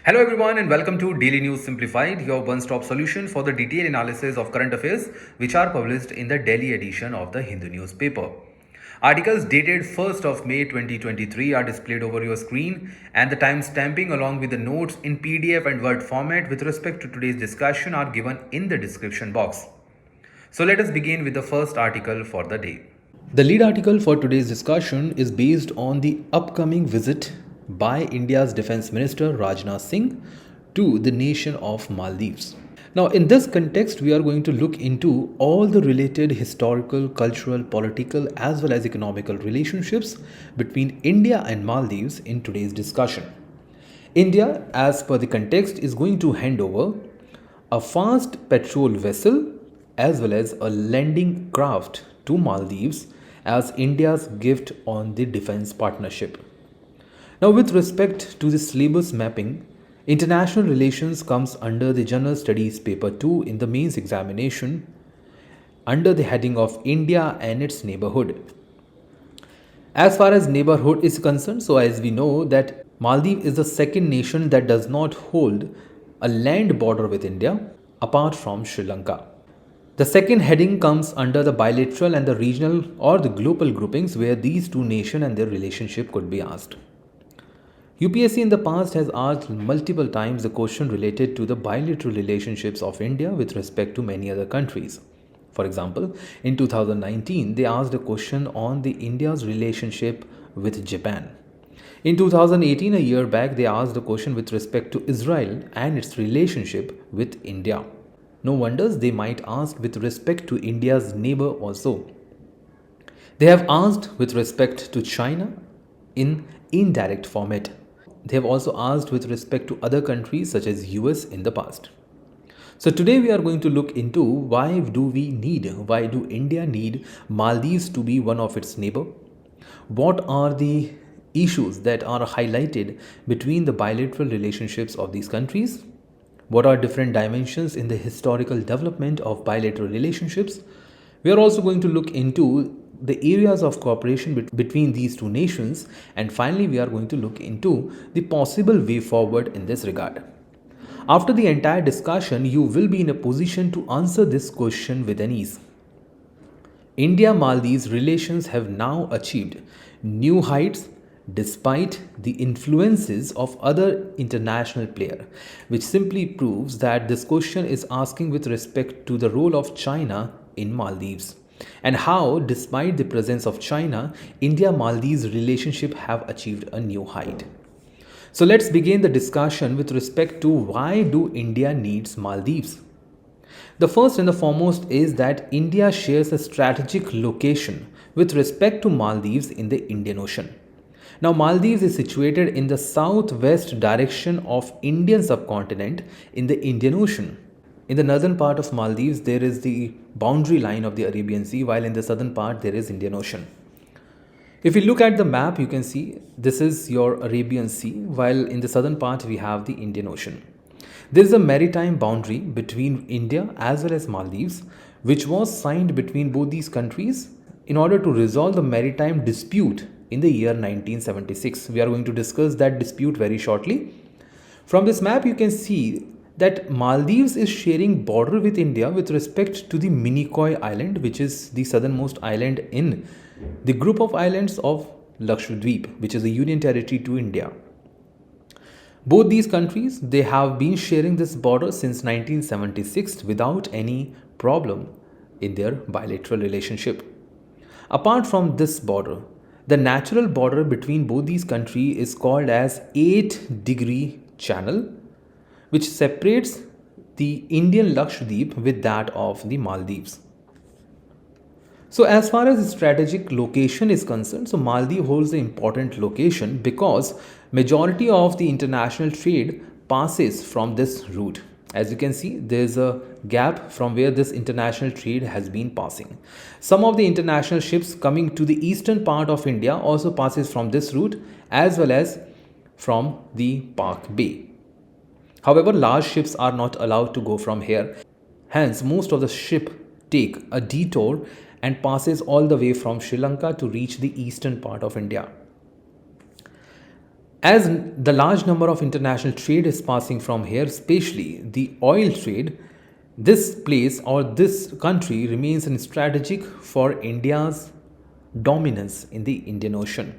Hello everyone and welcome to Daily News Simplified, your one-stop solution for the detailed analysis of current affairs which are published in the daily edition of the Hindu newspaper. Articles dated 1st of May 2023 are displayed over your screen and the time stamping along with the notes in PDF and Word format with respect to today's discussion are given in the description box. So let us begin with the first article for the day. The lead article for today's discussion is based on the upcoming visit by India's Defence Minister Rajnath Singh to the nation of Maldives. Now, in this context, we are going to look into all the related historical, cultural, political, as well as economical relationships between India and Maldives in today's discussion. India, as per the context, is going to hand over a fast patrol vessel as well as a landing craft to Maldives as India's gift on the defense partnership. Now, with respect to the syllabus mapping, international relations comes under the General Studies Paper 2 in the mains examination under the heading of India and its neighborhood. As far as neighborhood is concerned, so as we know that Maldives is the second nation that does not hold a land border with India apart from Sri Lanka. The second heading comes under the bilateral and the regional or the global groupings where these two nations and their relationship could be asked. UPSC in the past has asked multiple times the question related to the bilateral relationships of India with respect to many other countries. For example, in 2019, they asked a question on the India's relationship with Japan. In 2018, a year back, they asked a question with respect to Israel and its relationship with India. No wonders they might ask with respect to India's neighbor also. They have asked with respect to China in indirect format. They have also asked with respect to other countries such as US in the past. So today we are going to look into why do India need Maldives to be one of its neighbor? What are the issues that are highlighted between the bilateral relationships of these countries? What are different dimensions in the historical development of bilateral relationships? We are also going to look into the areas of cooperation between these two nations, and finally we are going to look into the possible way forward in this regard. After the entire discussion, you will be in a position to answer this question with an ease. India-Maldives relations have now achieved new heights despite the influences of other international players, which simply proves that this question is asking with respect to the role of China in Maldives and how, despite the presence of China, India-Maldives relationship have achieved a new height. So let's begin the discussion with respect to why do India needs Maldives. The first and the foremost is that India shares a strategic location with respect to Maldives in the Indian Ocean. Now, Maldives is situated in the southwest direction of Indian subcontinent in the Indian Ocean. In the northern part of Maldives, there is the boundary line of the Arabian Sea, while in the southern part, there is Indian Ocean. If you look at the map, you can see this is your Arabian Sea, while in the southern part, we have the Indian Ocean. There is a maritime boundary between India as well as Maldives, which was signed between both these countries in order to resolve the maritime dispute in the year 1976. We are going to discuss that dispute very shortly. From this map, you can see that Maldives is sharing border with India with respect to the Minicoy Island, which is the southernmost island in the group of islands of Lakshadweep, which is a union territory to India. Both these countries, they have been sharing this border since 1976 without any problem in their bilateral relationship. Apart from this border, the natural border between both these countries is called as 8-degree channel, which separates the Indian Lakshadweep with that of the Maldives. So as far as strategic location is concerned, so Maldives holds an important location because majority of the international trade passes from this route. As you can see, there is a gap from where this international trade has been passing. Some of the international ships coming to the eastern part of India also passes from this route as well as from the Park Bay. However, large ships are not allowed to go from here. Hence, most of the ship take a detour and passes all the way from Sri Lanka to reach the eastern part of India. As the large number of international trade is passing from here, especially the oil trade, this place or this country remains strategic for India's dominance in the Indian Ocean.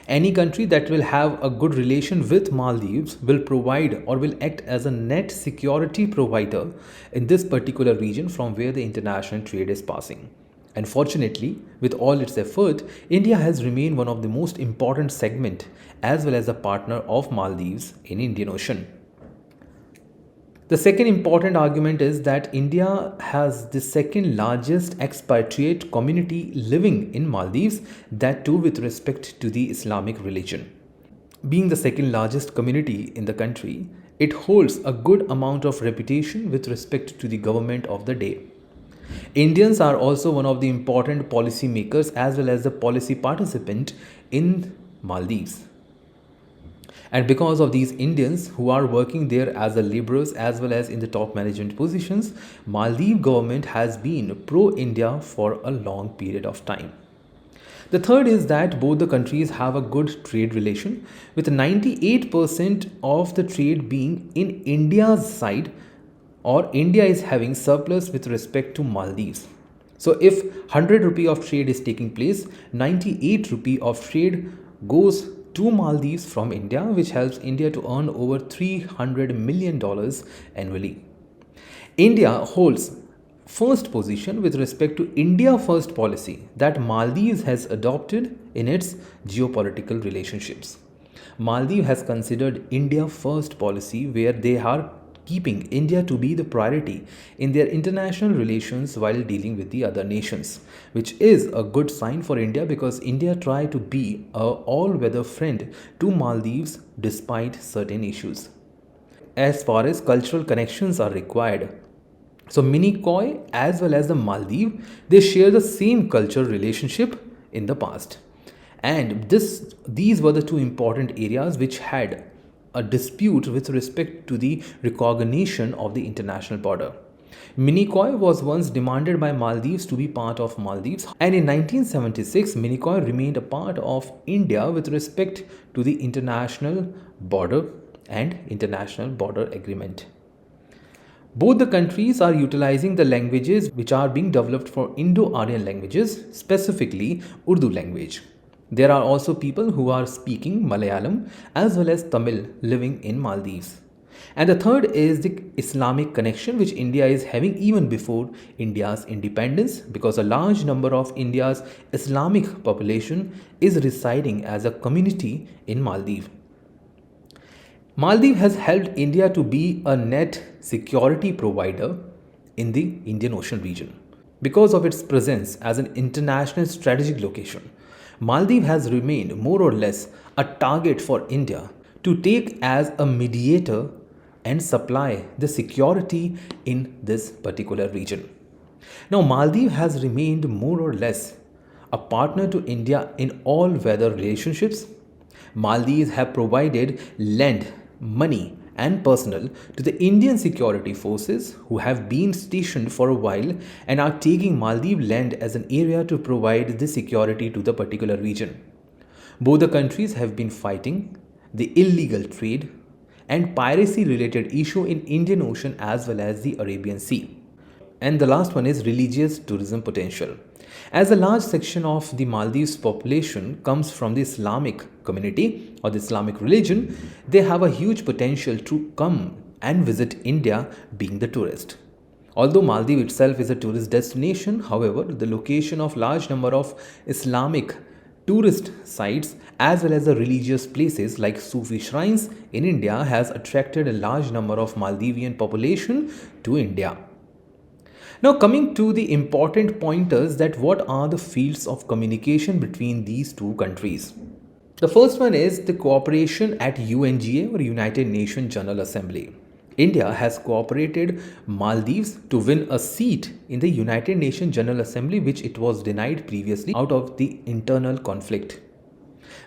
Any country that will have a good relation with Maldives will provide or will act as a net security provider in this particular region from where the international trade is passing. And fortunately, with all its effort, India has remained one of the most important segment as well as a partner of Maldives in Indian Ocean. The second important argument is that India has the second largest expatriate community living in Maldives, that too with respect to the Islamic religion. Being the second largest community in the country, it holds a good amount of reputation with respect to the government of the day. Indians are also one of the important policy makers as well as the policy participant in Maldives. And because of these Indians who are working there as the laborers as well as in the top management positions, Maldives government has been pro-India for a long period of time. The third is that both the countries have a good trade relation, with 98% of the trade being in India's side, or India is having surplus with respect to Maldives. So if 100 rupee of trade is taking place, 98 rupee of trade goes to Maldives from India, which helps India to earn over $300 million annually. India holds first position with respect to India First policy that Maldives has adopted in its geopolitical relationships. Maldives has considered India First policy where they are keeping India to be the priority in their international relations while dealing with the other nations, which is a good sign for India because India tried to be a all-weather friend to Maldives despite certain issues. As far as cultural connections are required, so Minicoy as well as the Maldives, they share the same cultural relationship in the past. And these were the two important areas which had a dispute with respect to the recognition of the international border. Minicoy was once demanded by Maldives to be part of Maldives, and in 1976 Minicoy remained a part of India with respect to the international border and international border agreement. Both the countries are utilizing the languages which are being developed for Indo-Aryan languages, specifically Urdu language. There are also people who are speaking Malayalam as well as Tamil living in Maldives. And the third is the Islamic connection which India is having even before India's independence, because a large number of India's Islamic population is residing as a community in Maldives. Maldives has helped India to be a net security provider in the Indian Ocean region. Because of its presence as an international strategic location, Maldives has remained more or less a target for India to take as a mediator and supply the security in this particular region. Now, Maldives has remained more or less a partner to India in all weather relationships. Maldives have provided land, money and personnel to the Indian security forces who have been stationed for a while and are taking Maldives land as an area to provide the security to the particular region. Both the countries have been fighting the illegal trade and piracy related issue in Indian Ocean as well as the Arabian Sea. And the last one is religious tourism potential. As a large section of the Maldives population comes from the Islamic community or the Islamic religion, they have a huge potential to come and visit India being the tourist. Although Maldives itself is a tourist destination, however, the location of large number of Islamic tourist sites as well as the religious places like Sufi shrines in India has attracted a large number of Maldivian population to India. Now coming to the important pointers that what are the fields of communication between these two countries. The first one is the cooperation at UNGA or United Nations General Assembly. India has cooperated Maldives to win a seat in the United Nations General Assembly which it was denied previously out of the internal conflict.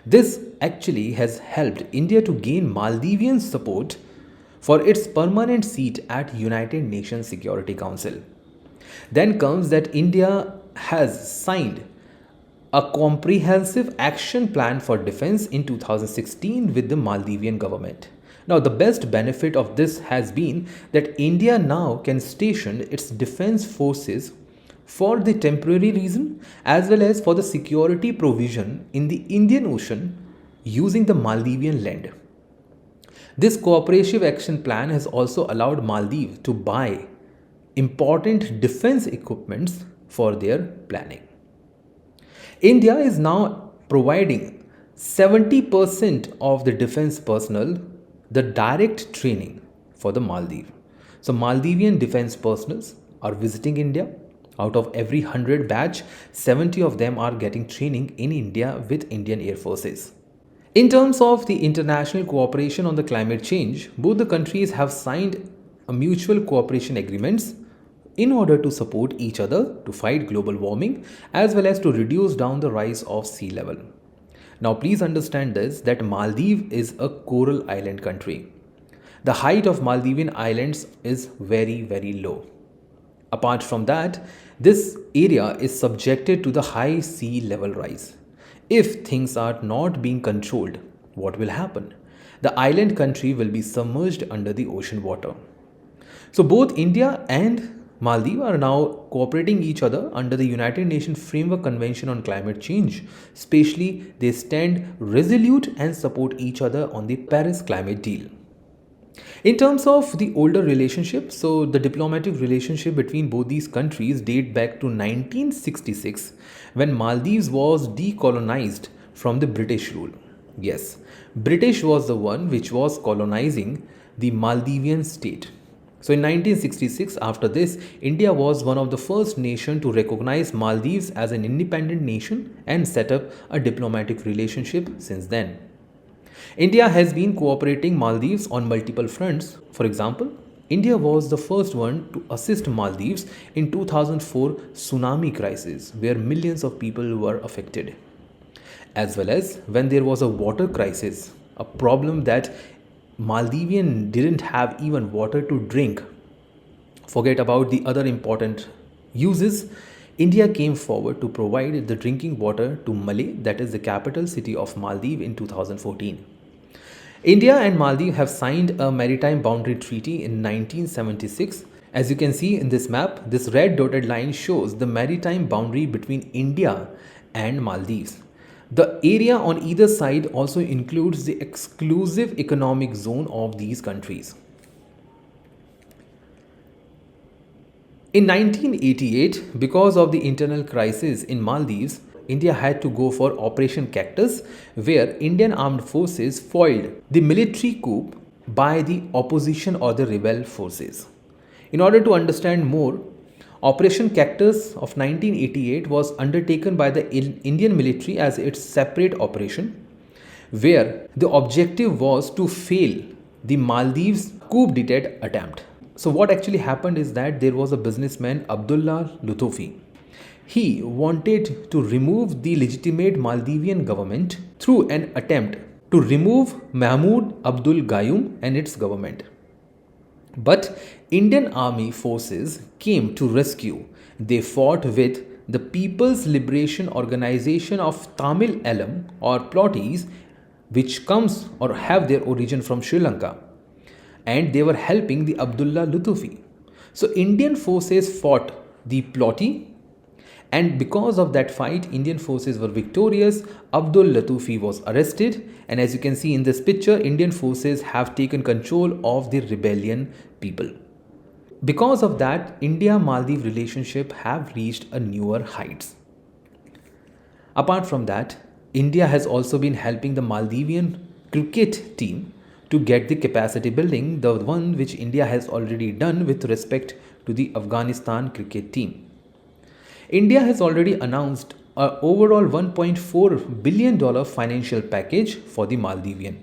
This actually has helped India to gain Maldivian support for its permanent seat at United Nations Security Council. Then comes that India has signed a comprehensive action plan for defense in 2016 with the Maldivian government. Now, the best benefit of this has been that India now can station its defense forces for the temporary reason as well as for the security provision in the Indian Ocean using the Maldivian land. This cooperative action plan has also allowed Maldives to buy important defense equipments for their planning. India is now providing 70% of the defense personnel the direct training for the Maldives. So Maldivian defense personnel are visiting India. Out of every 100 batch, 70 of them are getting training in India with Indian Air Forces. In terms of the international cooperation on the climate change, both the countries have signed a mutual cooperation agreements in order to support each other to fight global warming as well as to reduce down the rise of sea level. Now please understand this that Maldives is a coral island country. The height of Maldivian islands is very low. Apart from that, this area is subjected to the high sea level rise. If things are not being controlled, what will happen? The island country will be submerged under the ocean water. So both India and Maldives are now cooperating each other under the United Nations Framework Convention on Climate Change. Especially, they stand resolute and support each other on the Paris Climate Deal. In terms of the older relationship, so the diplomatic relationship between both these countries date back to 1966 when Maldives was decolonized from the British rule. Yes, British was the one which was colonizing the Maldivian state. So in 1966, after this, India was one of the first nations to recognize Maldives as an independent nation and set up a diplomatic relationship since then. India has been cooperating Maldives on multiple fronts. For example, India was the first one to assist Maldives in 2004 tsunami crisis where millions of people were affected. As well as when there was a water crisis, a problem that Maldivian didn't have even water to drink. Forget about the other important uses. India came forward to provide the drinking water to Malé, that is the capital city of Maldives, in 2014. India and Maldives have signed a maritime boundary treaty in 1976. As you can see in this map, this red dotted line shows the maritime boundary between India and Maldives. The area on either side also includes the exclusive economic zone of these countries. In 1988, because of the internal crisis in Maldives, India had to go for Operation Cactus, where Indian armed forces foiled the military coup by the opposition or the rebel forces. In order to understand more, Operation Cactus of 1988 was undertaken by the Indian military as its separate operation, where the objective was to fail the Maldives coup d'etat attempt. So what actually happened is that there was a businessman, Abdullah Lutfi. He wanted to remove the legitimate Maldivian government through an attempt to remove Mahmoud Abdul Gayoom and its government. But Indian army forces came to rescue. They fought with the People's Liberation Organization of Tamil Elam or Plotties, which comes or have their origin from Sri Lanka. And they were helping the Abdullah Lutfi. So Indian forces fought the Plotty, and because of that fight, Indian forces were victorious. Abdul Lutfi was arrested, and as you can see in this picture, Indian forces have taken control of the rebellion people. Because of that, India-Maldives relationship have reached a newer heights. Apart from that, India has also been helping the Maldivian cricket team to get the capacity building, the one which India has already done with respect to the Afghanistan cricket team. India has already announced an overall $1.4 billion financial package for the Maldivian.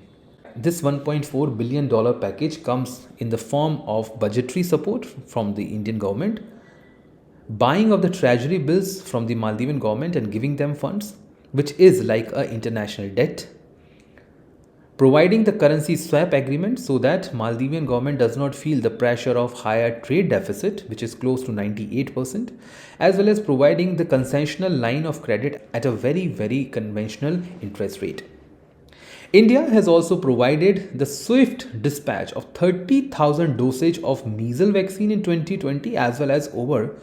This $1.4 billion package comes in the form of budgetary support from the Indian government, buying of the treasury bills from the Maldivian government and giving them funds, which is like an international debt, providing the currency swap agreement so that Maldivian government does not feel the pressure of higher trade deficit, which is close to 98%, as well as providing the concessional line of credit at a very conventional interest rate. India has also provided the swift dispatch of 30,000 dosage of measles vaccine in 2020, as well as over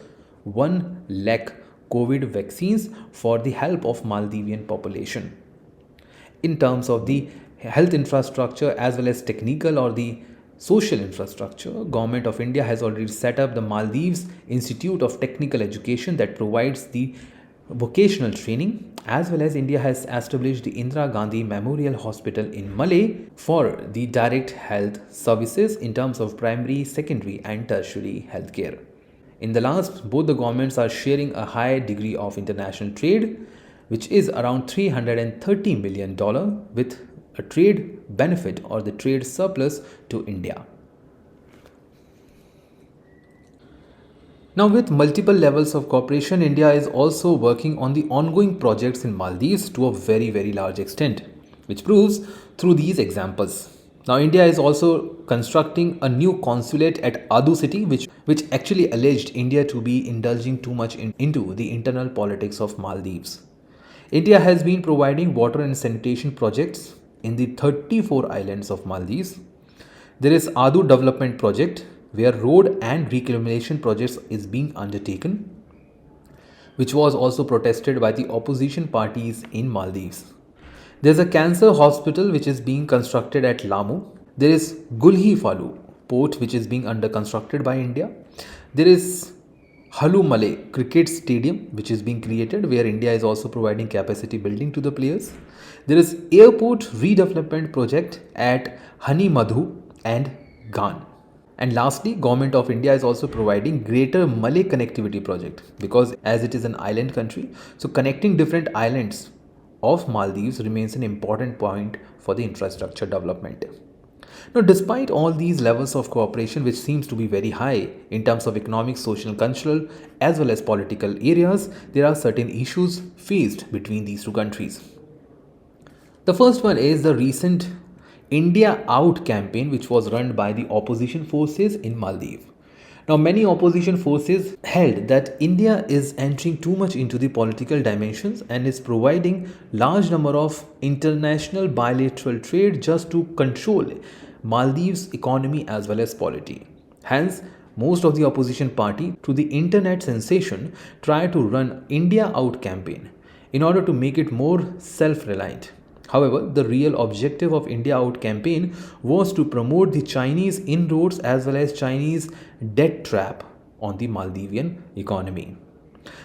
1 lakh COVID vaccines for the help of Maldivian population. In terms of the health infrastructure as well as technical or the social infrastructure, Government of India has already set up the Maldives Institute of Technical Education that provides the vocational training, as well as India has established the Indira Gandhi Memorial Hospital in Malé for the direct health services in terms of primary, secondary and tertiary healthcare. In the last, both the governments are sharing a high degree of international trade, which is around $330 million with a trade benefit or the trade surplus to India. Now, with multiple levels of cooperation, India is also working on the ongoing projects in Maldives to a very large extent, which proves through these examples. Now, India is also constructing a new consulate at Adu city, which actually alleged India to be indulging too much into the internal politics of Maldives. India has been providing water and sanitation projects in the 34 islands of Maldives. There is Adu development project where road and reclamation projects is being undertaken, which was also protested by the opposition parties in Maldives. There is a cancer hospital which is being constructed at Lamu. There is Gulhi Falu port which is being under constructed by India. There is Halu Malay cricket stadium which is being created where India is also providing capacity building to the players. There is airport redevelopment project at Hani Madhu and Gan. And lastly, Government of India is also providing Greater Malay Connectivity Project because as it is an island country, so connecting different islands of Maldives remains an important point for the infrastructure development. Now, despite all these levels of cooperation, which seems to be very high in terms of economic, social, cultural, as well as political areas, there are certain issues faced between these two countries. The first one is the recent India Out campaign, which was run by the opposition forces in Maldives. Now, many opposition forces held that India is entering too much into the political dimensions and is providing large number of international bilateral trade just to control Maldives economy as well as polity. Hence, most of the opposition party through the internet sensation tried to run India Out campaign in order to make it more self-reliant. However, the real objective of India Out campaign was to promote the Chinese inroads as well as Chinese debt trap on the Maldivian economy.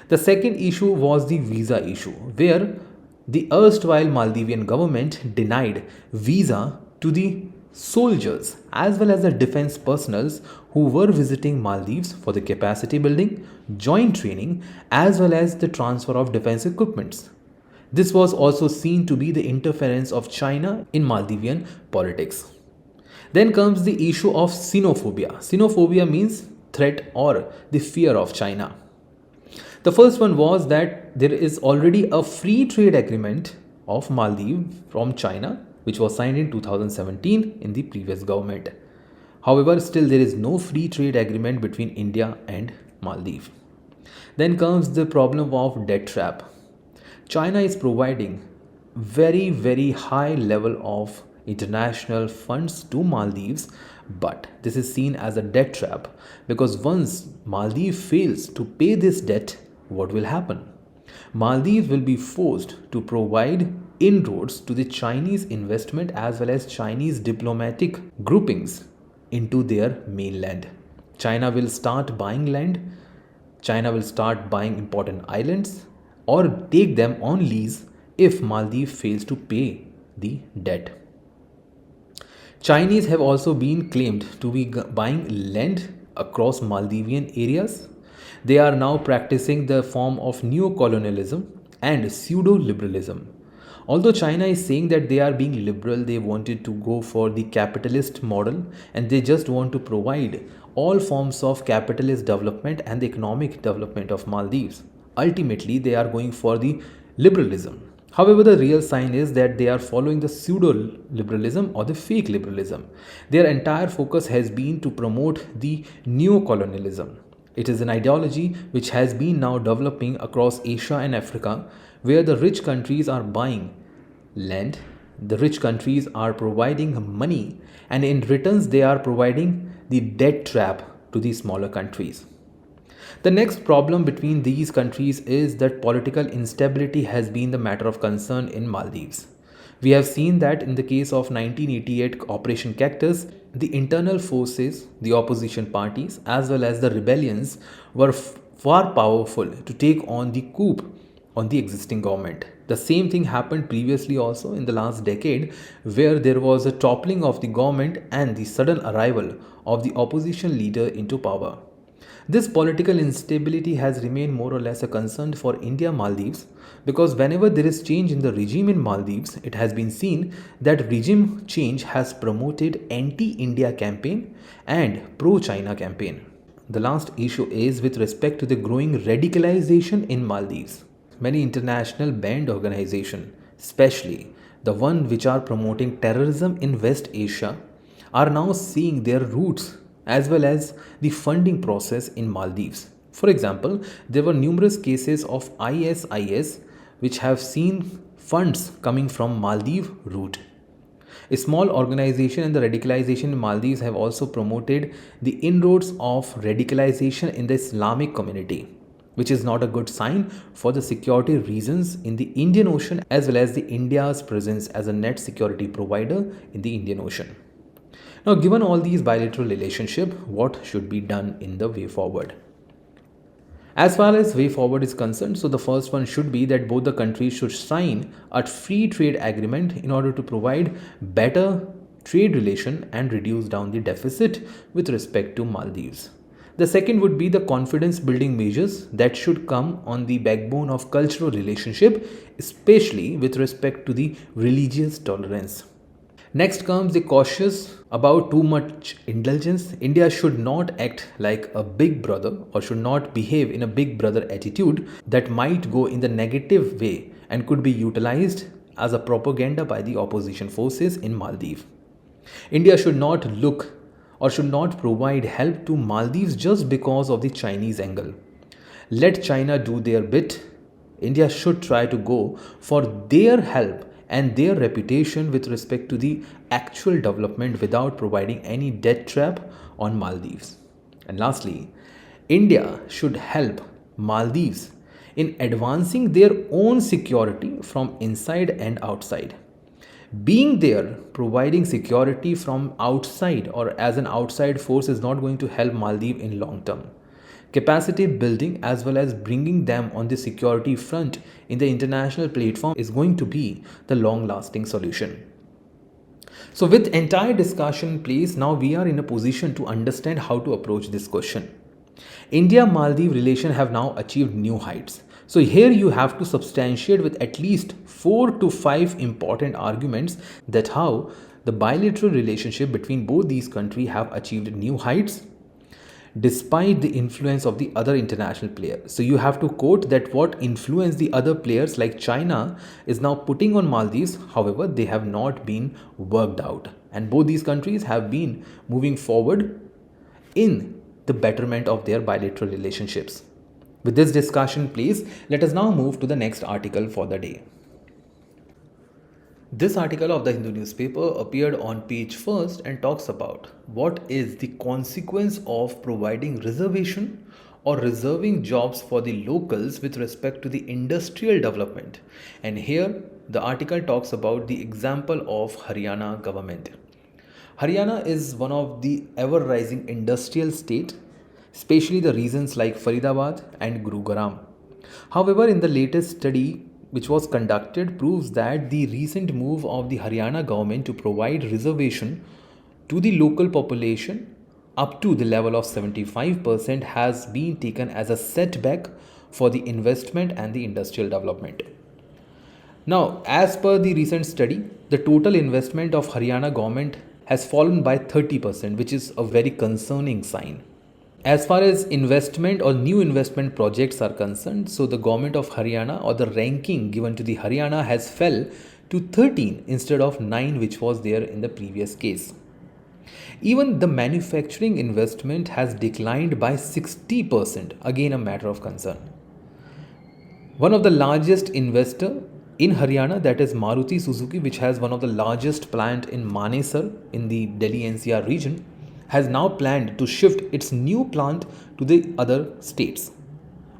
The second issue was the visa issue, where the erstwhile Maldivian government denied visa to the soldiers as well as the defense personnel who were visiting Maldives for the capacity building, joint training, as well as the transfer of defense equipments. This was also seen to be the interference of China in Maldivian politics. Then comes the issue of xenophobia. Xenophobia means threat or the fear of China. The first one was that there is already a free trade agreement of Maldives from China, which was signed in 2017 in the previous government. However, still there is no free trade agreement between India and Maldives. Then comes the problem of debt trap. China is providing very high level of international funds to Maldives, but this is seen as a debt trap because once Maldives fails to pay this debt, what will happen? Maldives will be forced to provide inroads to the Chinese investment as well as Chinese diplomatic groupings into their mainland. China will start buying land, China will start buying important islands, or take them on lease if Maldives fails to pay the debt. Chinese have also been claimed to be buying land across Maldivian areas. They are now practicing the form of neo-colonialism and pseudo-liberalism. Although China is saying that they are being liberal, they wanted to go for the capitalist model and they just want to provide all forms of capitalist development and the economic development of Maldives. Ultimately, they are going for the liberalism. However, the real sign is that they are following the pseudo liberalism or the fake liberalism. Their entire focus has been to promote the neo-colonialism. It is an ideology which has been now developing across Asia and Africa, where the rich countries are buying land, the rich countries are providing money, and in returns, they are providing the debt trap to the smaller countries. The next problem between these countries is that political instability has been the matter of concern in Maldives. We have seen that in the case of 1988 Operation Cactus, the internal forces, the opposition parties, as well as the rebellions were far powerful to take on the coup on the existing government. The same thing happened previously also in the last decade, where there was a toppling of the government and the sudden arrival of the opposition leader into power. This political instability has remained more or less a concern for India-Maldives, because whenever there is change in the regime in Maldives, it has been seen that regime change has promoted anti-India campaign and pro-China campaign. The last issue is with respect to the growing radicalization in Maldives. Many international banned organizations, especially the one which are promoting terrorism in West Asia, are now seeing their roots as well as the funding process in Maldives. For example, there were numerous cases of ISIS which have seen funds coming from Maldives route. A small organization and the radicalization in Maldives have also promoted the inroads of radicalization in the Islamic community, which is not a good sign for the security reasons in the Indian Ocean as well as the India's presence as a net security provider in the Indian Ocean. Now, given all these bilateral relationship, what should be done in the way forward? As far as way forward is concerned, so the first one should be that both the countries should sign a free trade agreement in order to provide better trade relation and reduce down the deficit with respect to Maldives. The second would be the confidence building measures that should come on the backbone of cultural relationship, especially with respect to the religious tolerance. Next comes the cautious about too much indulgence. India should not act like a big brother or should not behave in a big brother attitude that might go in the negative way and could be utilized as a propaganda by the opposition forces in Maldives. India should not look or should not provide help to Maldives just because of the Chinese angle. Let China do their bit. India should try to go for their help and their reputation with respect to the actual development without providing any debt trap on Maldives. And lastly, India should help Maldives in advancing their own security from inside and outside. Being there, providing security from outside or as an outside force is not going to help Maldives in long term. Capacity building as well as bringing them on the security front in the international platform is going to be the long lasting solution. So with entire discussion in place, now we are in a position to understand how to approach this question. India-Maldives relation have now achieved new heights. So here you have to substantiate with at least 4 to 5 important arguments that how the bilateral relationship between both these countries have achieved new heights despite the influence of the other international players. So you have to quote that what influence the other players like China is now putting on Maldives, however, they have not been worked out. And both these countries have been moving forward in the betterment of their bilateral relationships. With this discussion, please, let us now move to the next article for the day. This article of the Hindu newspaper appeared on page first and talks about what is the consequence of providing reservation or reserving jobs for the locals with respect to the industrial development. And here the article talks about the example of Haryana government. Haryana is one of the ever rising industrial state, especially the regions like Faridabad and Gurugram. However, in the latest study which was conducted proves that the recent move of the Haryana government to provide reservation to the local population up to the level of 75% has been taken as a setback for the investment and the industrial development. Now, as per the recent study, the total investment of Haryana government has fallen by 30%, which is a very concerning sign. As far as investment or new investment projects are concerned, so the government of Haryana or the ranking given to the Haryana has fell to 13 instead of 9 which was there in the previous case. Even the manufacturing investment has declined by 60%, again a matter of concern. One of the largest investor in Haryana, that is Maruti Suzuki, which has one of the largest plant in Manesar in the Delhi NCR region, has now planned to shift its new plant to the other states.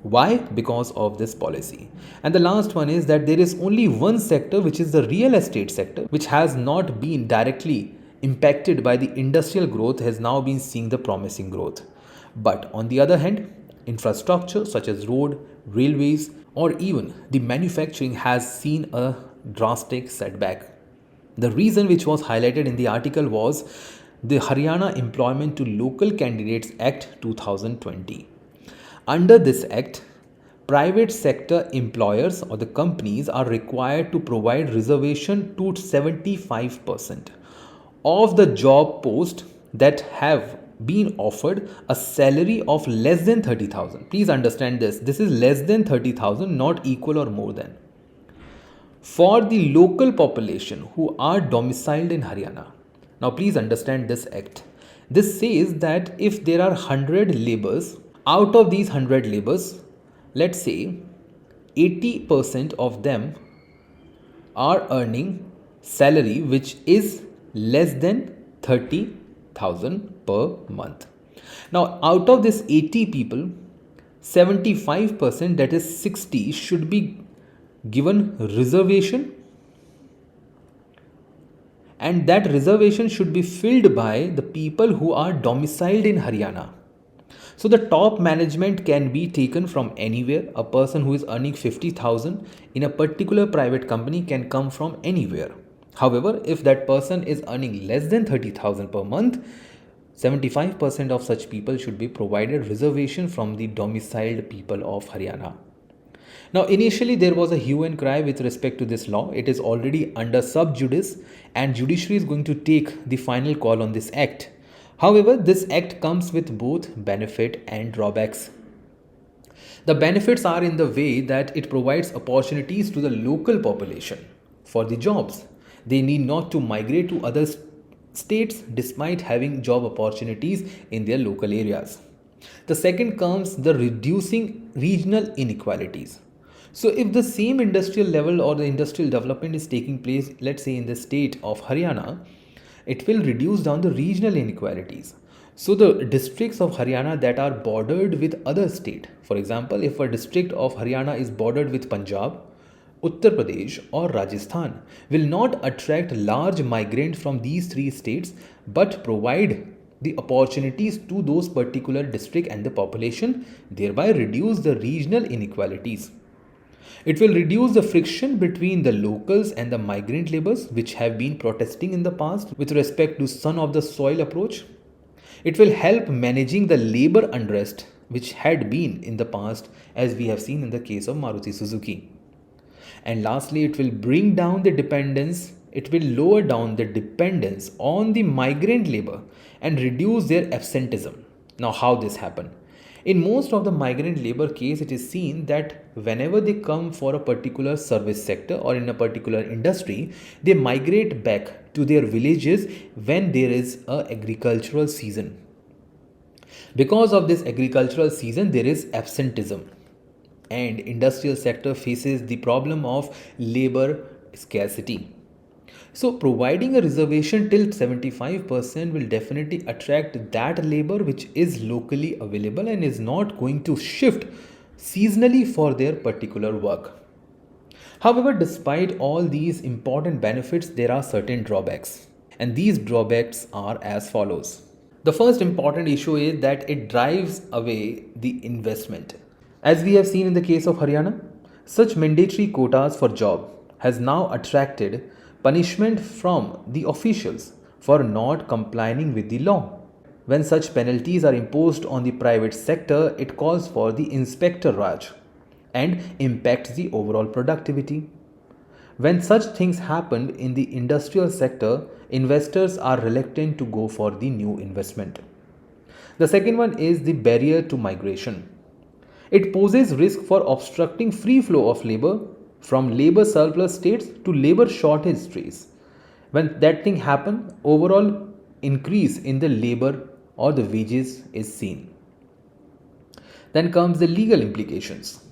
Why? Because of this policy. And the last one is that there is only one sector, which is the real estate sector, which has not been directly impacted by the industrial growth, has now been seeing the promising growth. But on the other hand, infrastructure such as road, railways, or even the manufacturing has seen a drastic setback. The reason which was highlighted in the article was the Haryana Employment to Local Candidates Act 2020. Under this act, private sector employers or the companies are required to provide reservation to 75% of the job post that have been offered a salary of less than 30,000. Please understand this. This is less than 30,000, not equal or more than. For the local population who are domiciled in Haryana. Now please understand this act. This says that if there are 100 laborers, out of these 100 laborers, let's say 80% of them are earning salary which is less than 30,000 per month. Now, out of this 80 people, 75%, that is 60, should be given reservation, and that reservation should be filled by the people who are domiciled in Haryana. So the top management can be taken from anywhere. A person who is earning 50,000 in a particular private company can come from anywhere. However, if that person is earning less than 30,000 per month, 75% of such people should be provided reservation from the domiciled people of Haryana. Now, initially there was a hue and cry with respect to this law. It is already under sub judice and judiciary is going to take the final call on this act. However, this act comes with both benefit and drawbacks. The benefits are in the way that it provides opportunities to the local population for the jobs. They need not to migrate to other states despite having job opportunities in their local areas. The second comes the reducing regional inequalities. So if the same industrial level or the industrial development is taking place, let's say in the state of Haryana, it will reduce down the regional inequalities. So the districts of Haryana that are bordered with other state, for example, if a district of Haryana is bordered with Punjab, Uttar Pradesh or Rajasthan, will not attract large migrants from these three states but provide the opportunities to those particular district and the population, thereby reduce the regional inequalities. It will reduce the friction between the locals and the migrant laborers which have been protesting in the past with respect to son of the soil approach. It will help managing the labor unrest which had been in the past, as we have seen in the case of Maruti Suzuki. And lastly, it will bring down the dependence, it will lower down the dependence on the migrant labor and reduce their absenteeism. Now, how this happen? In most of the migrant labor case, it is seen that whenever they come for a particular service sector or in a particular industry, they migrate back to their villages when there is an agricultural season. Because of this agricultural season, there is absenteeism. And industrial sector faces the problem of labor scarcity. So providing a reservation till 75% will definitely attract that labor which is locally available and is not going to shift seasonally for their particular work. However, despite all these important benefits, there are certain drawbacks. And these drawbacks are as follows. The first important issue is that it drives away the investment. As we have seen in the case of Haryana, such mandatory quotas for job has now attracted punishment from the officials for not complying with the law. When such penalties are imposed on the private sector, it calls for the Inspector Raj and impacts the overall productivity. When such things happen in the industrial sector, investors are reluctant to go for the new investment. The second one is the barrier to migration. It poses risk for obstructing free flow of labor from labor surplus states to labor shortage states. When that thing happens, overall increase in the labor or the wages is seen. Then comes the legal implications.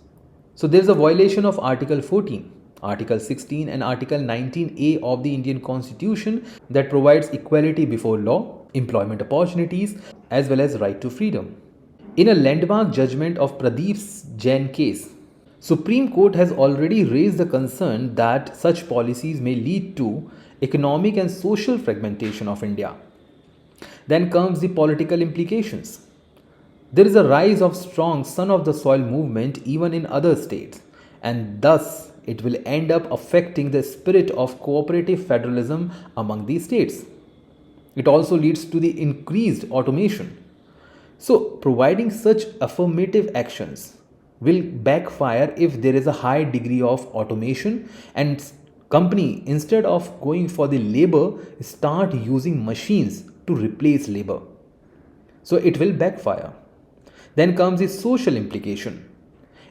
So there is a violation of Article 14, Article 16 and Article 19A of the Indian Constitution that provides equality before law, employment opportunities as well as right to freedom. In a landmark judgment of Pradeep's Jain case, Supreme Court has already raised the concern that such policies may lead to economic and social fragmentation of India. Then comes the political implications. There is a rise of strong son of the soil movement even in other states, and thus it will end up affecting the spirit of cooperative federalism among these states. It also leads to the increased automation. So, providing such affirmative actions will backfire if there is a high degree of automation and company, instead of going for the labor, start using machines to replace labor. So it will backfire. Then comes the social implication.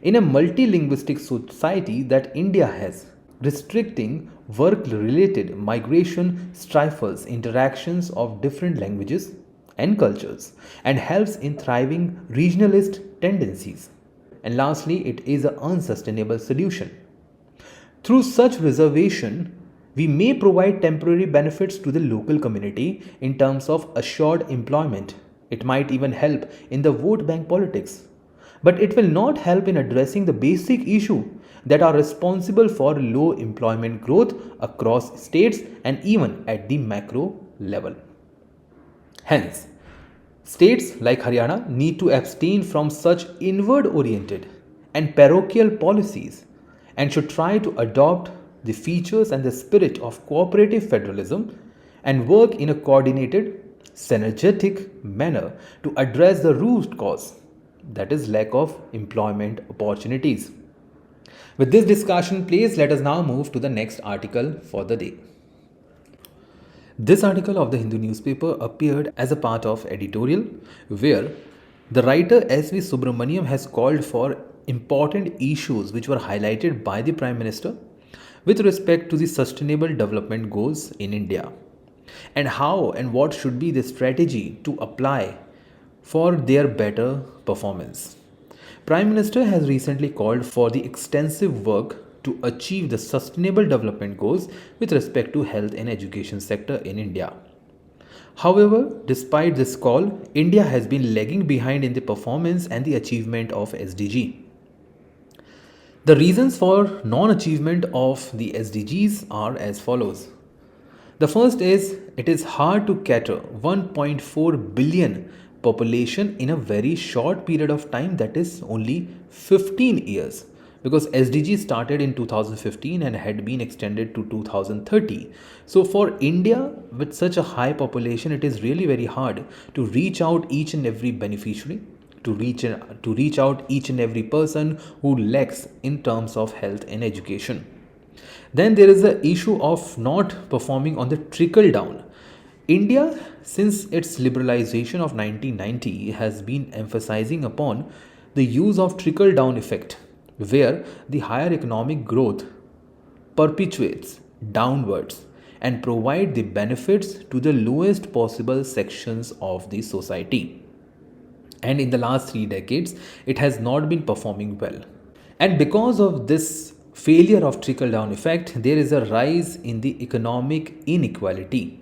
In a multilinguistic society that India has, restricting work related migration stifles interactions of different languages and cultures and helps in thriving regionalist tendencies. And lastly, it is an unsustainable solution. Through such reservation, we may provide temporary benefits to the local community in terms of assured employment. It might even help in the vote bank politics. But it will not help in addressing the basic issue that are responsible for low employment growth across states and even at the macro level. Hence, states like Haryana need to abstain from such inward oriented and parochial policies and should try to adopt the features and the spirit of cooperative federalism and work in a coordinated, synergetic manner to address the root cause, that is, lack of employment opportunities. With this discussion, please let us now move to the next article for the day. This article of the Hindu newspaper appeared as a part of editorial where the writer S.V. Subramaniam has called for important issues which were highlighted by the Prime Minister with respect to the sustainable development goals in India and how and what should be the strategy to apply for their better performance. Prime Minister has recently called for the extensive work to achieve the sustainable development goals with respect to health and education sector in India. However, despite this call, India has been lagging behind in the performance and the achievement of SDG. The reasons for non-achievement of the SDGs are as follows. The first is it is hard to cater 1.4 billion population in a very short period of time, that is only 15 years, because SDG started in 2015 and had been extended to 2030. So for India with such a high population, it is really very hard to reach out each and every beneficiary, to reach out each and every person who lacks in terms of health and education. Then there is the issue of not performing on the trickle down. India, since its liberalization of 1990, has been emphasizing upon the use of trickle down effect, where the higher economic growth perpetuates downwards and provide the benefits to the lowest possible sections of the society. And in the last 3 decades, it has not been performing well. And because of this failure of trickle down effect, there is a rise in the economic inequality.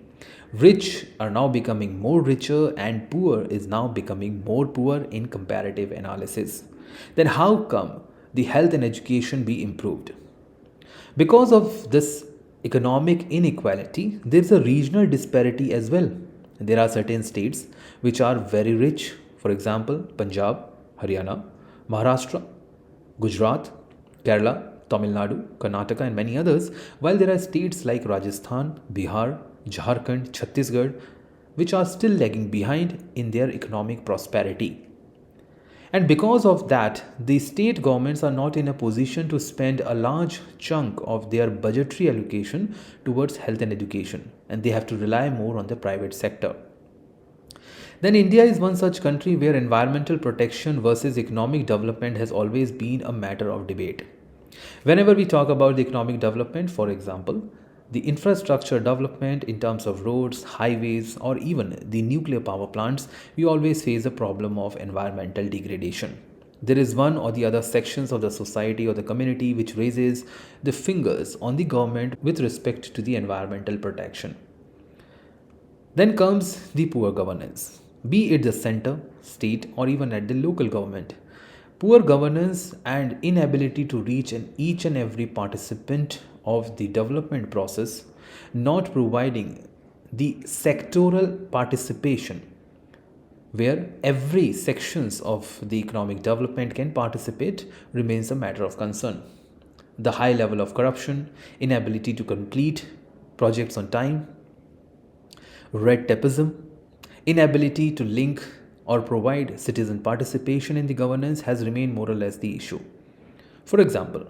Rich are now becoming more richer and poor is now becoming more poor in comparative analysis. Then how come the health and education be improved? Because of this economic inequality, there is a regional disparity as well. There are certain states which are very rich, for example, Punjab, Haryana, Maharashtra, Gujarat, Kerala, Tamil Nadu, Karnataka and many others, while there are states like Rajasthan, Bihar, Jharkhand, Chhattisgarh, which are still lagging behind in their economic prosperity. And because of that, the state governments are not in a position to spend a large chunk of their budgetary allocation towards health and education, and they have to rely more on the private sector. Then India is one such country where environmental protection versus economic development has always been a matter of debate. Whenever we talk about the economic development, for example, the infrastructure development in terms of roads, highways, or even the nuclear power plants, we always face a problem of environmental degradation. There is one or the other sections of the society or the community which raises the fingers on the government with respect to the environmental protection. Then comes the poor governance, be it the center, state, or even at the local government. Poor governance and inability to reach each and every participant of the development process, not providing the sectoral participation where every sections of the economic development can participate remains a matter of concern. The high level of corruption, inability to complete projects on time, red tapeism, inability to link or provide citizen participation in the governance has remained more or less the issue. For example,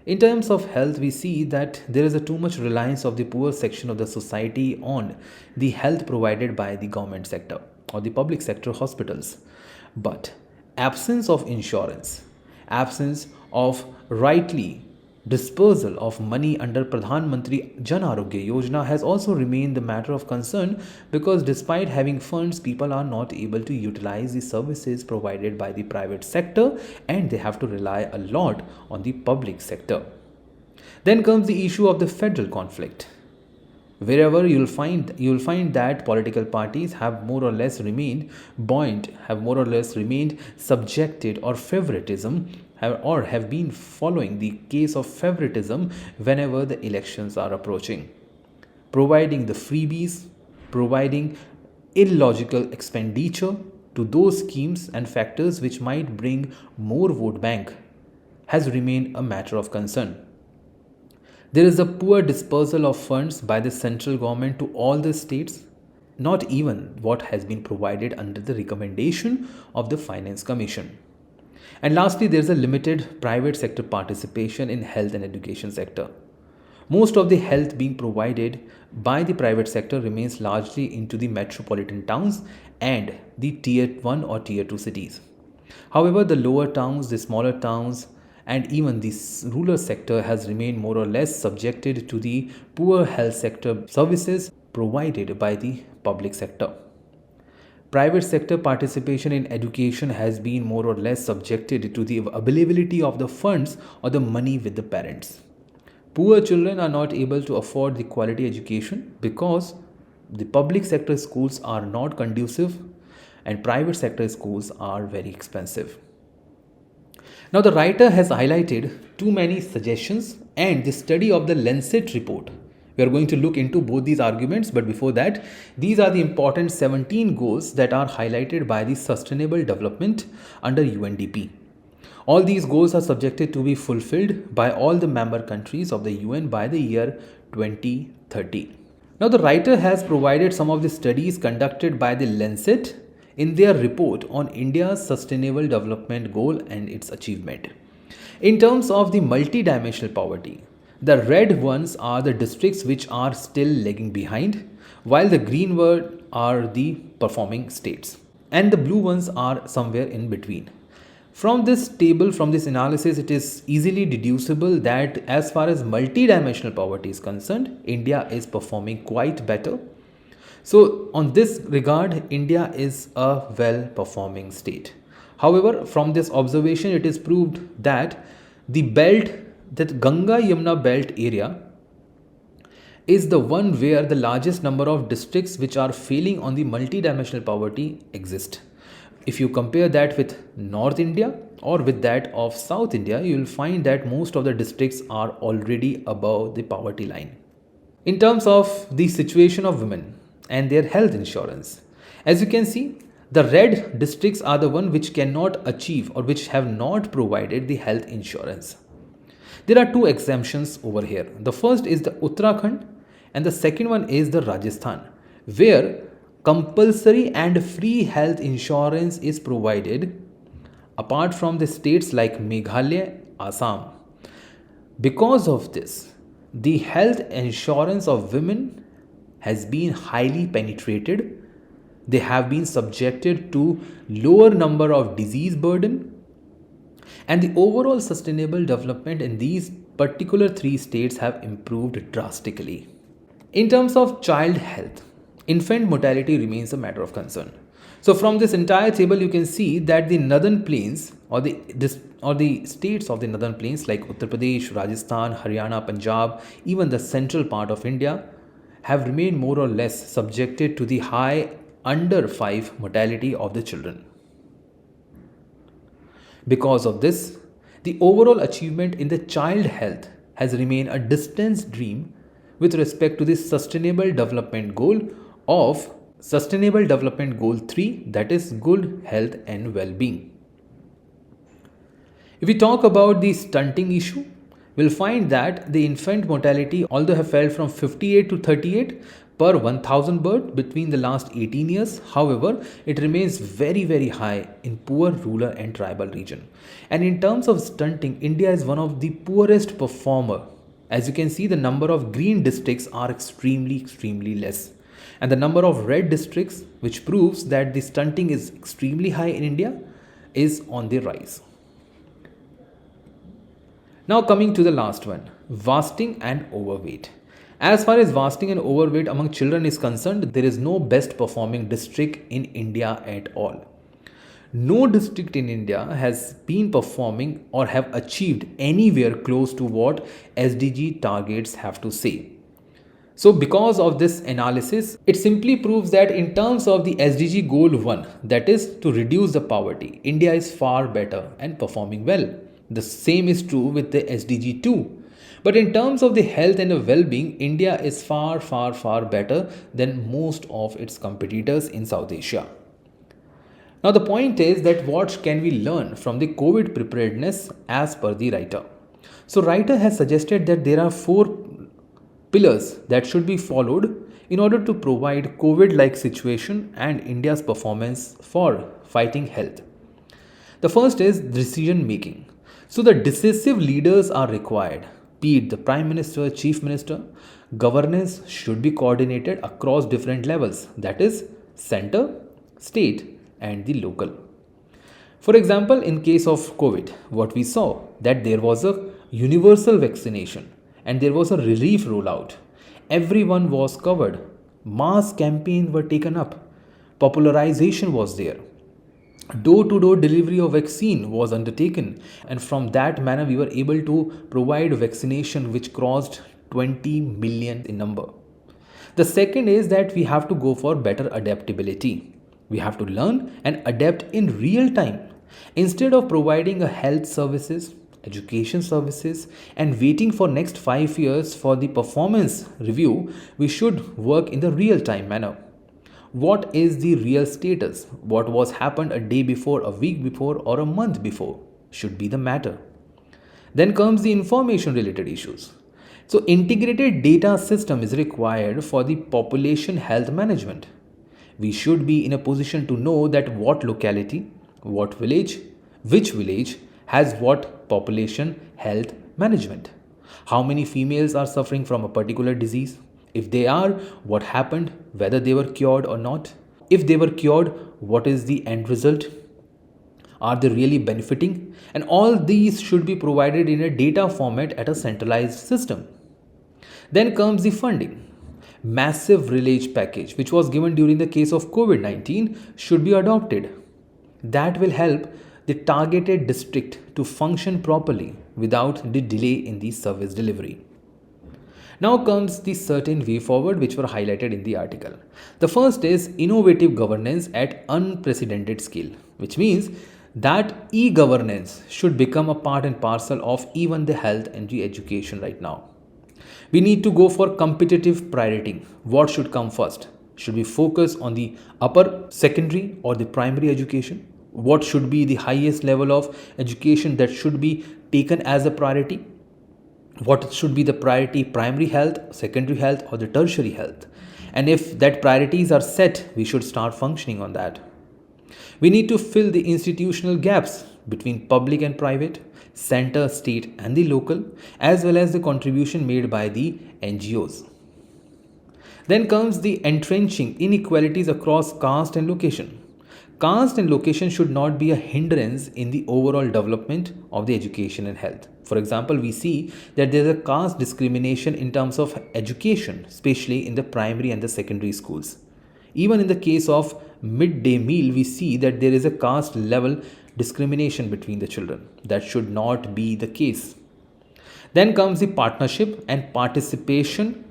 in terms of health, we see that there is a too much reliance of the poor section of the society on the health provided by the government sector or the public sector hospitals. But absence of insurance, absence of rightly dispersal of money under Pradhan Mantri Jan Arogya Yojana has also remained the matter of concern, because despite having funds, people are not able to utilize the services provided by the private sector and they have to rely a lot on the public sector. Then comes the issue of the federal conflict. Wherever you'll find that political parties have more or less remained buoyant, have more or less remained subjected or favoritism, or have been following the case of favoritism whenever the elections are approaching, providing the freebies, providing illogical expenditure to those schemes and factors which might bring more vote bank has remained a matter of concern. There is a poor dispersal of funds by the central government to all the states, not even what has been provided under the recommendation of the Finance Commission. And lastly, there is a limited private sector participation in health and education sector. Most of the health being provided by the private sector remains largely into the metropolitan towns and the tier 1 or tier 2 cities. However, the lower towns, the smaller towns, and even the rural sector has remained more or less subjected to the poor health sector services provided by the public sector. Private sector participation in education has been more or less subjected to the availability of the funds or the money with the parents. Poor children are not able to afford the quality education because the public sector schools are not conducive and private sector schools are very expensive. Now, the writer has highlighted too many suggestions and the study of the Lancet report. We are going to look into both these arguments, but before that, these are the important 17 goals that are highlighted by the Sustainable Development under UNDP. All these goals are subjected to be fulfilled by all the member countries of the UN by the year 2030. Now, the writer has provided some of the studies conducted by the Lancet in their report on India's Sustainable Development Goal and its achievement. In terms of the multidimensional poverty, the red ones are the districts which are still lagging behind, while the green ones are the performing states, and the blue ones are somewhere in between. From this table, from this analysis, it is easily deducible that as far as multidimensional poverty is concerned, India is performing quite better. So, on this regard, India is a well-performing state. However, from this observation, it is proved that the belt, that Ganga-Yamuna belt area, is the one where the largest number of districts which are failing on the multidimensional poverty exist. If you compare that with North India or with that of South India, you will find that most of the districts are already above the poverty line. In terms of the situation of women and their health insurance, as you can see, the red districts are the one which cannot achieve or which have not provided the health insurance. There are two exemptions over here. The first is the Uttarakhand and the second one is the Rajasthan, where compulsory and free health insurance is provided apart from the states like Meghalaya, Assam. Because of this, the health insurance of women has been highly penetrated. They have been subjected to lower number of disease burden, and the overall sustainable development in these particular three states have improved drastically. In terms of child health, infant mortality remains a matter of concern. So from this entire table, you can see that the northern plains or the states of the northern plains like Uttar Pradesh, Rajasthan, Haryana, Punjab, even the central part of India have remained more or less subjected to the high under 5 mortality of the children. Because of this, the overall achievement in the child health has remained a distant dream with respect to the sustainable development goal of sustainable development goal 3, that is good health and well-being. If we talk about the stunting issue, we'll find that the infant mortality although have fell from 58 to 38 per 1000 birth between the last 18 years, however it remains very high in poor rural and tribal region. And in terms of stunting, India is one of the poorest performer. As you can see, the number of green districts are extremely less, and the number of red districts, which proves that the stunting is extremely high in India, is on the rise. Now coming to the last one, fasting and overweight. As far as fasting and overweight among children is concerned, there is no best performing district in India at all. No district in India has been performing or have achieved anywhere close to what SDG targets have to say. So because of this analysis, it simply proves that in terms of the SDG goal 1, that is to reduce the poverty, India is far better and performing well. The same is true with the SDG 2. But in terms of the health and the well-being, India is far better than most of its competitors in South Asia. Now the point is that what can we learn from the COVID preparedness as per the writer? So writer has suggested that there are 4 pillars that should be followed in order to provide COVID-like situation and India's performance for fighting health. The first is decision making. So the decisive leaders are required, be it the Prime Minister, Chief Minister. Governance should be coordinated across different levels, that is center, state and the local. For example, in case of COVID, what we saw that there was a universal vaccination and there was a relief rollout. Everyone was covered. Mass campaigns were taken up. Popularization was there. Door-to-door delivery of vaccine was undertaken, and from that manner we were able to provide vaccination which crossed 20 million in number. The second is that we have to go for better adaptability. We have to learn and adapt in real time. Instead of providing a health services, education services and waiting for next 5 years for the performance review, we should work in the real time manner. What is the real status? What was happened a day before, a week before or a month before should be the matter. Then comes the information related issues. So integrated data system is required for the population health management. We should be in a position to know that what locality, what village, which village has what population health management. How many females are suffering from a particular disease? If they are, what happened, whether they were cured or not. If they were cured, what is the end result? Are they really benefiting? And all these should be provided in a data format at a centralized system. Then comes the funding. Massive relief package which was given during the case of COVID-19 should be adopted. That will help the targeted district to function properly without the delay in the service delivery. Now comes the certain way forward which were highlighted in the article. The first is innovative governance at unprecedented scale, which means that e-governance should become a part and parcel of even the health and the education right now. We need to go for competitive priority. What should come first? Should we focus on the upper secondary or the primary education? What should be the highest level of education that should be taken as a priority? What should be the priority, primary health, secondary health or the tertiary health? And if that priorities are set, we should start functioning on that. We need to fill the institutional gaps between public and private, center, state and the local, as well as the contribution made by the NGOs. Then comes the entrenching inequalities across caste and location. Caste and location should not be a hindrance in the overall development of the education and health. For example, we see that there is a caste discrimination in terms of education, especially in the primary and the secondary schools. Even in the case of midday meal, we see that there is a caste level discrimination between the children. That should not be the case. Then comes the partnership and participation,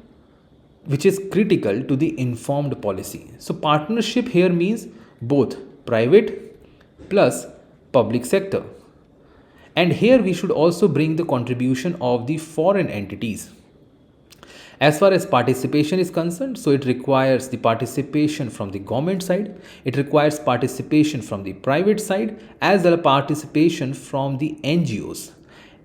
which is critical to the informed policy. So, partnership here means both private plus public sector. And here we should also bring the contribution of the foreign entities. As far as participation is concerned, so it requires the participation from the government side, it requires participation from the private side, as well as participation from the NGOs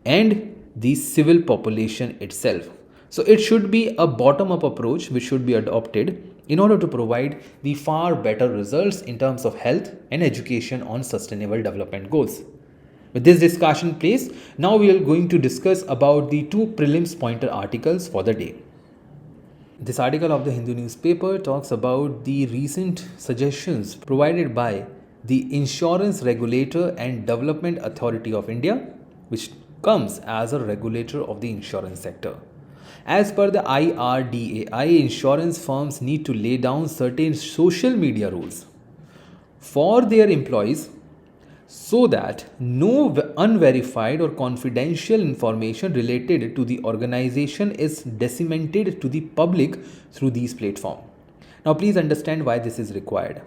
and the civil population itself. So it should be a bottom-up approach which should be adopted in order to provide the far better results in terms of health and education on sustainable development goals. With this discussion placed, now we are going to discuss about the two prelims pointer articles for the day. This article of the Hindu newspaper talks about the recent suggestions provided by the Insurance Regulator and Development Authority of India, which comes as a regulator of the insurance sector. As per the IRDAI, insurance firms need to lay down certain social media rules for their employees so that no unverified or confidential information related to the organization is disseminated to the public through these platforms. Now, please understand why this is required.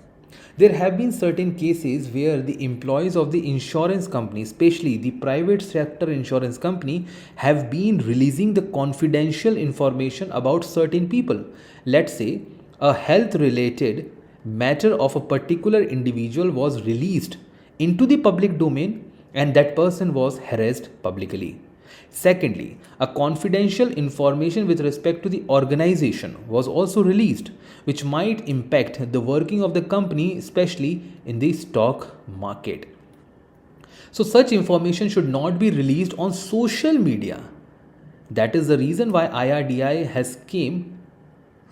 There have been certain cases where the employees of the insurance company, especially the private sector insurance company, have been releasing the confidential information about certain people. Let's say a health related matter of a particular individual was released into the public domain and that person was harassed publicly. Secondly, a confidential information with respect to the organization was also released, which might impact the working of the company, especially in the stock market. So, such information should not be released on social media. That is the reason why IRDAI has came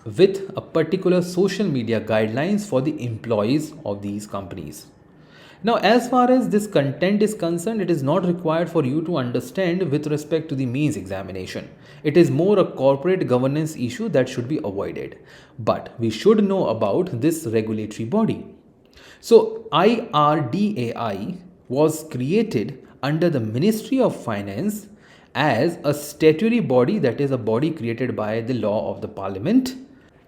with a particular social media guidelines for the employees of these companies. Now, as far as this content is concerned, it is not required for you to understand with respect to the mains examination. It is more a corporate governance issue that should be avoided. But we should know about this regulatory body. So, IRDAI was created under the Ministry of Finance as a statutory body, that is a body created by the law of the Parliament,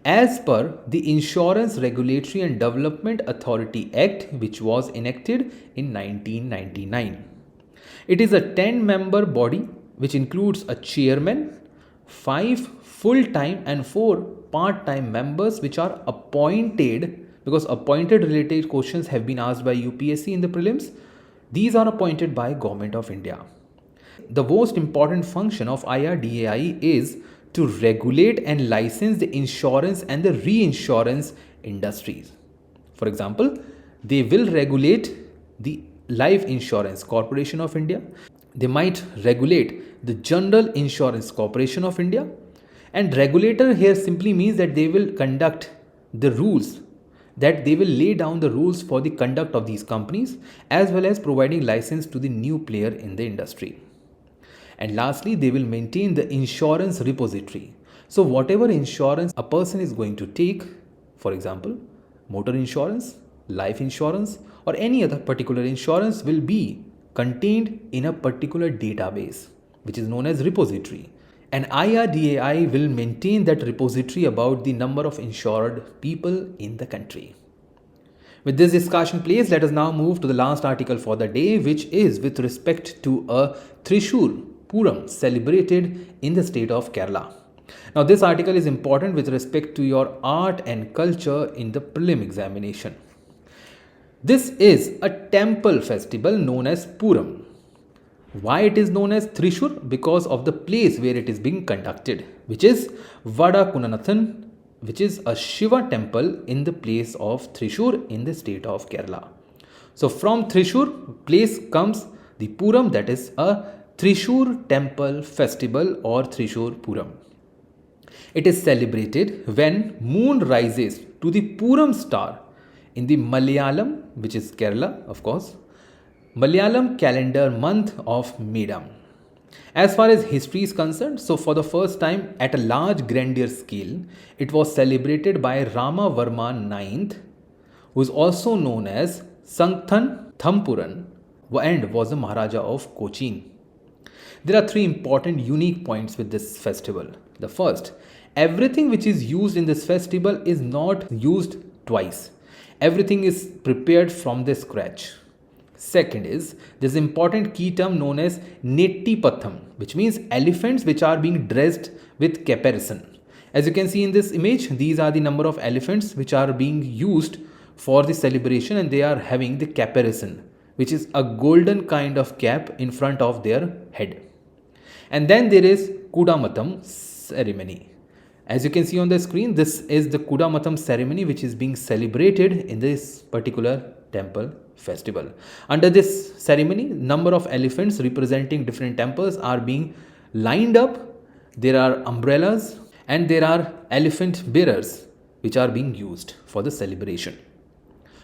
as per the Insurance Regulatory and Development Authority Act, which was enacted in 1999. It is a 10-member body which includes a chairman, 5 full-time and 4 part-time members which are appointed, because appointed related questions have been asked by UPSC in the prelims. These are appointed by Government of India. The most important function of IRDAI is to regulate and license the insurance and the reinsurance industries. For example, they will regulate the Life Insurance Corporation of India. They might regulate the General Insurance Corporation of India. And regulator here simply means that they will conduct the rules, that they will lay down the rules for the conduct of these companies, as well as providing license to the new player in the industry. And lastly, they will maintain the insurance repository. So whatever insurance a person is going to take, for example, motor insurance, life insurance, or any other particular insurance, will be contained in a particular database, which is known as repository. And IRDAI will maintain that repository about the number of insured people in the country. With this discussion placed, let us now move to the last article for the day, which is with respect to a Thrissur Pooram celebrated in the state of Kerala. Now, this article is important with respect to your art and culture in the prelim examination. This is a temple festival known as Pooram. Why it is known as Thrissur? Because of the place where it is being conducted, which is Vadakunanathan, which is a Shiva temple in the place of Thrissur in the state of Kerala. So from Thrissur place comes the Pooram, that is a Thrissur temple festival or Thrissur Pooram. It is celebrated when moon rises to the Pooram star in the Malayalam, which is Kerala, of course, Malayalam calendar month of Medam. As far as history is concerned, so for the first time at a large grandeur scale, it was celebrated by Ramavarma IX, who is also known as Sangthan Thampuran and was the Maharaja of Cochin. There are three important unique points with this festival. The first, everything which is used in this festival is not used twice. Everything is prepared from the scratch. Second is, there's an important key term known as Netti Patham, which means elephants which are being dressed with caparison. As you can see in this image, these are the number of elephants which are being used for the celebration, and they are having the caparison, which is a golden kind of cap in front of their head. And then there is Kudamatam ceremony. As you can see on the screen, this is the Kudamatam ceremony which is being celebrated in this particular temple festival. Under this ceremony, number of elephants representing different temples are being lined up. There are umbrellas and there are elephant bearers which are being used for the celebration.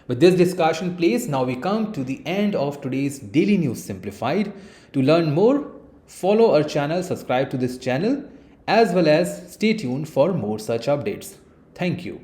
With this discussion place, now we come to the end of today's Daily News Simplified. To learn more, follow our channel, subscribe to this channel, as well as stay tuned for more such updates. Thank you.